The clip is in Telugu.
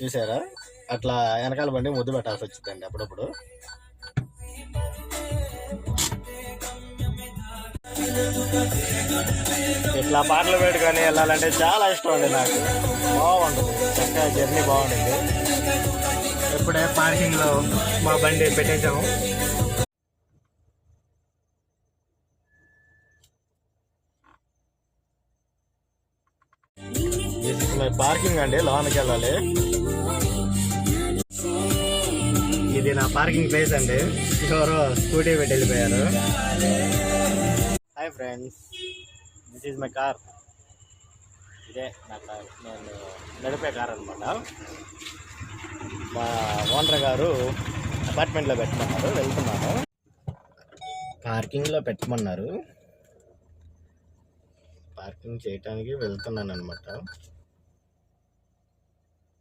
చూసారా, అట్లా వెనకాల బండి ముద్దు పెట్టాల్సి వచ్చిందండి అప్పుడప్పుడు. ఇట్లా పాటలు పెట్టుకొని వెళ్ళాలంటే చాలా ఇష్టం అండి నాకు. బాగుంటుంది, చక్కగా జర్నీ బాగుంటుంది. ఇప్పుడే పార్కింగ్లో మా బండి పెట్టేసాము. పార్కింగ్ అండి, లోనికి వెళ్ళాలి. ఇది నా పార్కింగ్ ప్లేస్ అండి. ఎవరో స్కూటీ పెట్టి వెళ్ళిపోయారు. Hi friends, this is my car. ఇదే నా కార్, నేను నడిపే కార్ అనమాట. మా ఓనర్ గారు అపార్ట్మెంట్లో పెట్టమన్నారు, వెళ్తున్నాను. పార్కింగ్లో పెట్టమన్నారు, పార్కింగ్ చేయటానికి వెళ్తున్నాను అనమాట.